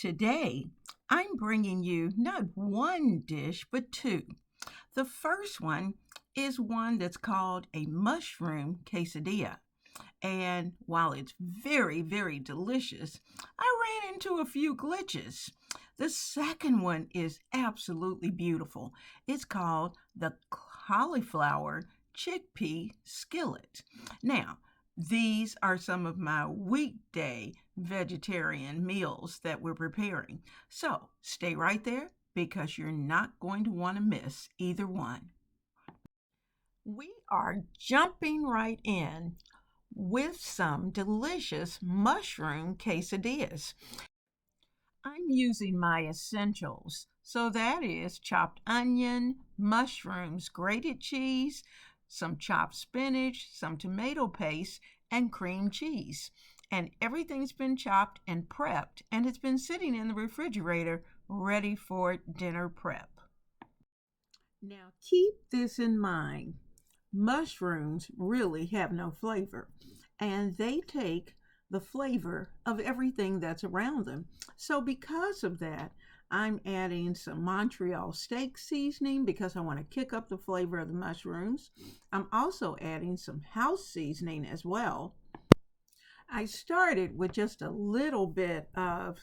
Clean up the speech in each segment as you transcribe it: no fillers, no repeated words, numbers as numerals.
Today, I'm bringing you not one dish, but two. The first one is one that's called a mushroom quesadilla. And while it's very, very delicious, I ran into a few glitches. The second one is absolutely beautiful. It's called the cauliflower chickpea skillet. Now, these are some of my weekday vegetarian meals that we're preparing. So stay right there because you're not going to want to miss either one. We are jumping right in with some delicious mushroom quesadillas. I'm using my essentials. So that is chopped onion, mushrooms, grated cheese, some chopped spinach, some tomato paste, and cream cheese. And everything's been chopped and prepped, and it's been sitting in the refrigerator ready for dinner prep. Now keep this in mind. Mushrooms really have no flavor, and they take the flavor of everything that's around them. So, because of that, I'm adding some Montreal steak seasoning because I want to kick up the flavor of the mushrooms. I'm also adding some house seasoning as well. I started with just a little bit of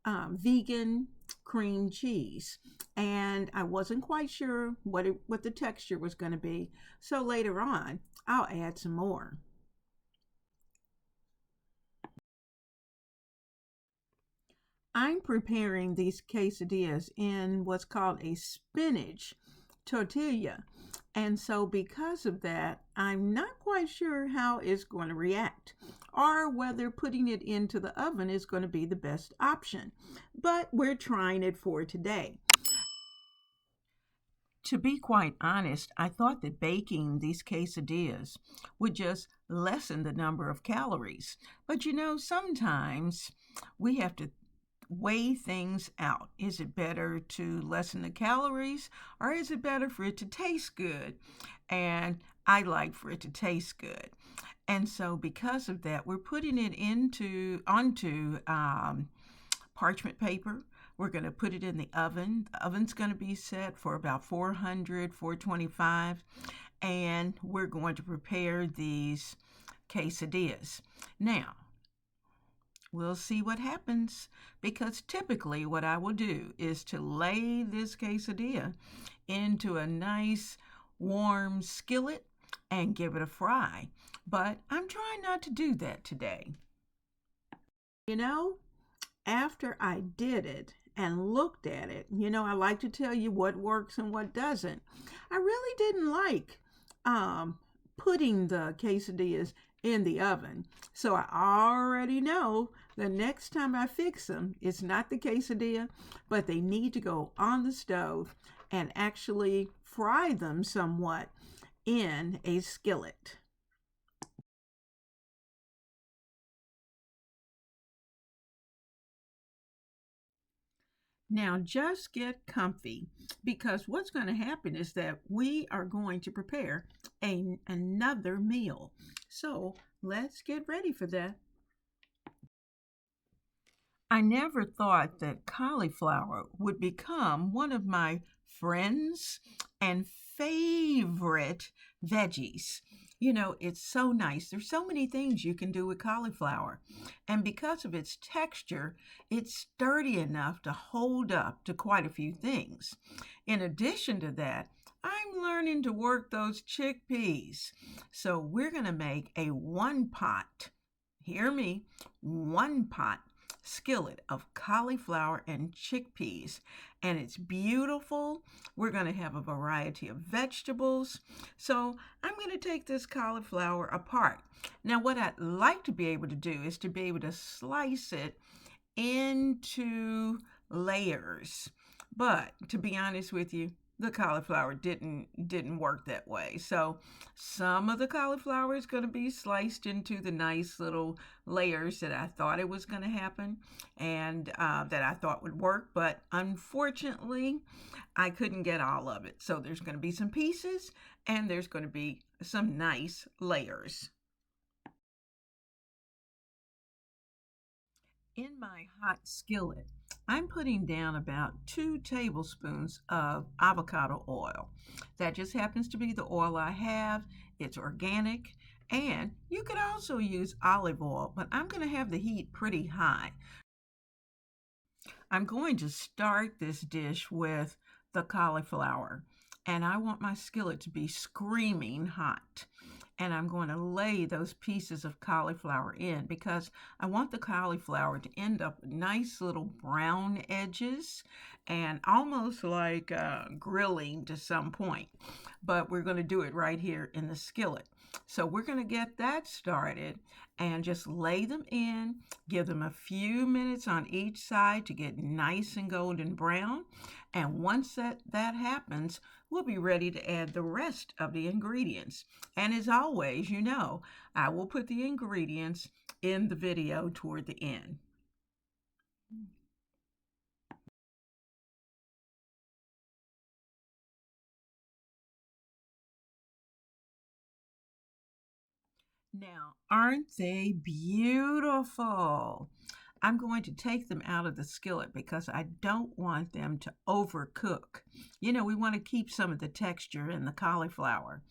vegan cream cheese, and I wasn't quite sure what the texture was going to be. So later on, I'll add some more. I'm preparing these quesadillas in what's called a spinach tortilla. And so, because of that, I'm not quite sure how it's going to react or whether putting it into the oven is going to be the best option. But we're trying it for today. To be quite honest, I thought that baking these quesadillas would just lessen the number of calories. But sometimes we have to weigh things out. Is it better to lessen the calories or is it better for it to taste good? And I like for it to taste good. And so because of that, we're putting it onto parchment paper. We're going to put it in the oven. The oven's going to be set for about 400, 425, and we're going to prepare these quesadillas. Now, we'll see what happens because typically what I will do is to lay this quesadilla into a nice warm skillet and give it a fry. But I'm trying not to do that today. After I did it and looked at it, I like to tell you what works and what doesn't. I really didn't like putting the quesadillas in the oven. So I already know the next time I fix them, it's not the quesadilla, but they need to go on the stove and actually fry them somewhat in a skillet. Now just get comfy because what's going to happen is that we are going to prepare another meal. So let's get ready for that. I never thought that cauliflower would become one of my friends and favorite veggies. It's so nice. There's so many things you can do with cauliflower. And because of its texture, it's sturdy enough to hold up to quite a few things. In addition to that, I'm learning to work those chickpeas. So we're going to make a one pot, hear me, one pot skillet of cauliflower and chickpeas, and it's beautiful. We're going to have a variety of vegetables. So I'm going to take this cauliflower apart. Now what I'd like to be able to do is to be able to slice it into layers, but to be honest with you, the cauliflower didn't work that way. So some of the cauliflower is going to be sliced into the nice little layers that I thought it was going to happen and that I thought would work. But unfortunately, I couldn't get all of it. So there's going to be some pieces and there's going to be some nice layers. In my hot skillet, I'm putting down about 2 tablespoons of avocado oil. That just happens to be the oil I have. It's organic. And you could also use olive oil, but I'm going to have the heat pretty high. I'm going to start this dish with the cauliflower, and I want my skillet to be screaming hot. And I'm going to lay those pieces of cauliflower in because I want the cauliflower to end up with nice little brown edges and almost like grilling to some point. But we're going to do it right here in the skillet. So we're going to get that started and just lay them in, give them a few minutes on each side to get nice and golden brown. And once that happens, we'll be ready to add the rest of the ingredients. And as always, I will put the ingredients in the video toward the end. Now, aren't they beautiful? I'm going to take them out of the skillet because I don't want them to overcook. We want to keep some of the texture in the cauliflower.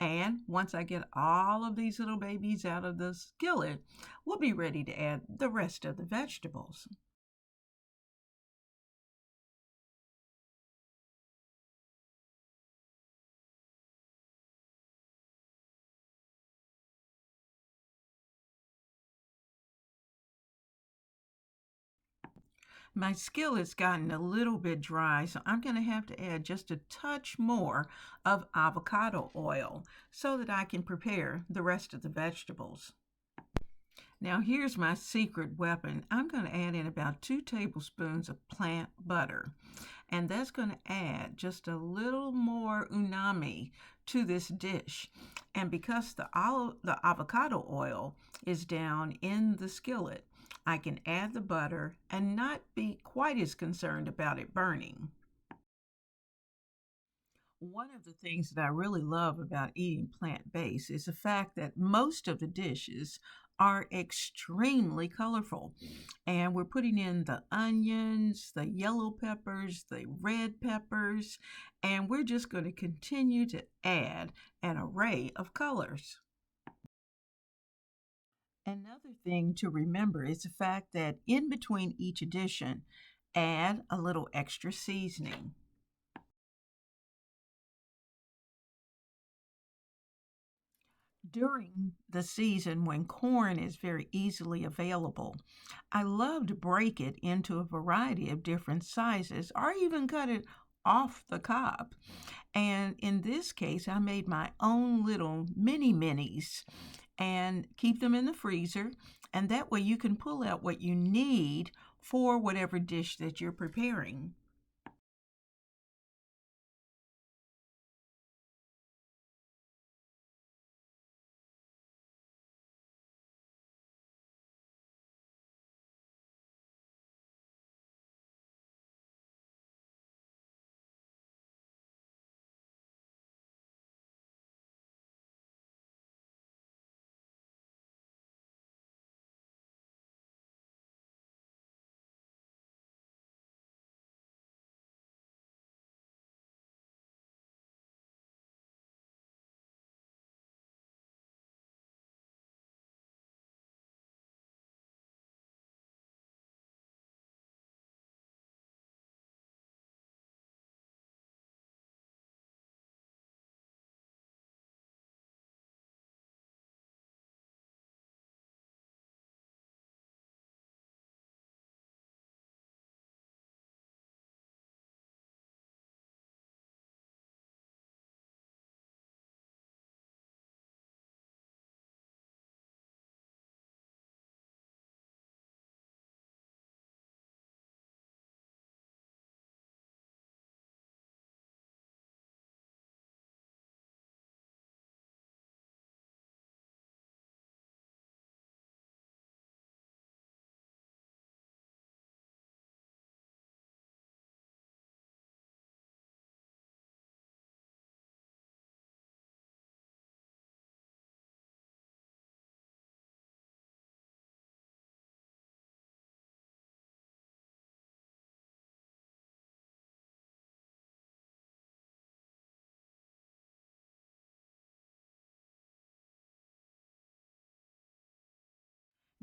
And once I get all of these little babies out of the skillet, we'll be ready to add the rest of the vegetables. My skillet's gotten a little bit dry, so I'm going to have to add just a touch more of avocado oil so that I can prepare the rest of the vegetables. Now here's my secret weapon. I'm going to add in about 2 tablespoons of plant butter, and that's going to add just a little more umami to this dish. And because the avocado oil is down in the skillet, I can add the butter and not be quite as concerned about it burning. One of the things that I really love about eating plant based is the fact that most of the dishes are extremely colorful. And we're putting in the onions, the yellow peppers, the red peppers, and we're just going to continue to add an array of colors. Another thing to remember is the fact that in between each addition, add a little extra seasoning. During the season when corn is very easily available, I love to break it into a variety of different sizes or even cut it off the cob. And in this case, I made my own little mini minis and keep them in the freezer. And that way you can pull out what you need for whatever dish that you're preparing.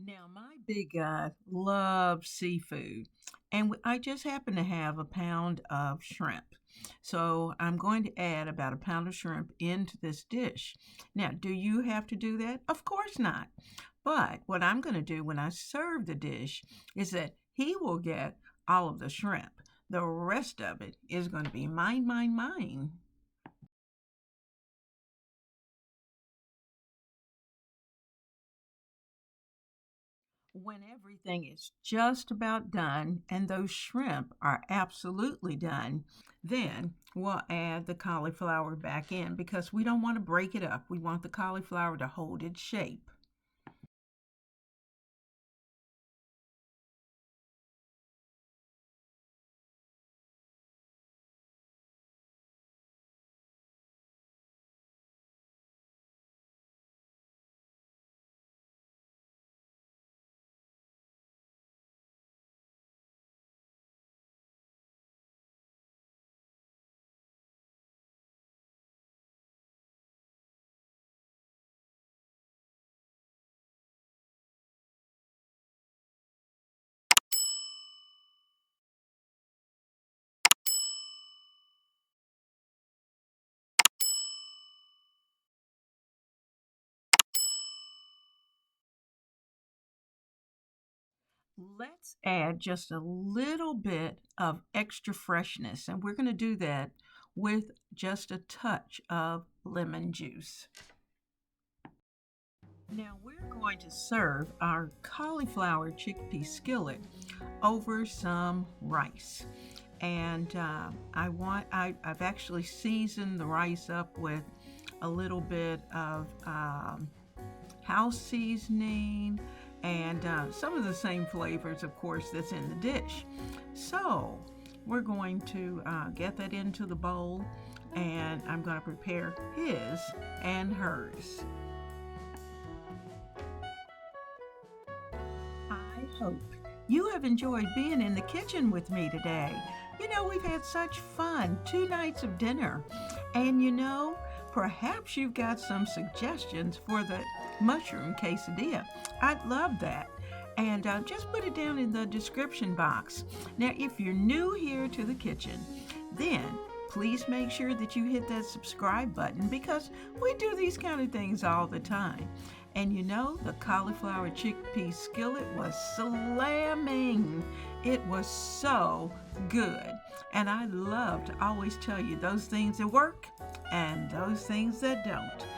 Now, my big guy loves seafood, and I just happen to have a pound of shrimp. So I'm going to add about a pound of shrimp into this dish. Now, do you have to do that? Of course not. But what I'm going to do when I serve the dish is that he will get all of the shrimp. The rest of it is going to be mine, mine, mine. When everything is just about done and those shrimp are absolutely done, then we'll add the cauliflower back in because we don't want to break it up. We want the cauliflower to hold its shape. Let's add just a little bit of extra freshness, and we're going to do that with just a touch of lemon juice. Now we're going to serve our cauliflower chickpea skillet over some rice. And I've actually seasoned the rice up with a little bit of house seasoning and some of the same flavors, of course, that's in the dish. So we're going to get that into the bowl, and I'm going to prepare his and hers. I hope you have enjoyed being in the kitchen with me today. You know, we've had such fun, 2 nights of dinner. And you know, perhaps you've got some suggestions for the mushroom quesadilla. I'd love that. And just put it down in the description box. Now, if you're new here to the kitchen, then please make sure that you hit that subscribe button because we do these kind of things all the time. And you know, the cauliflower chickpea skillet was slamming. It was so good. And I love to always tell you those things that work and those things that don't.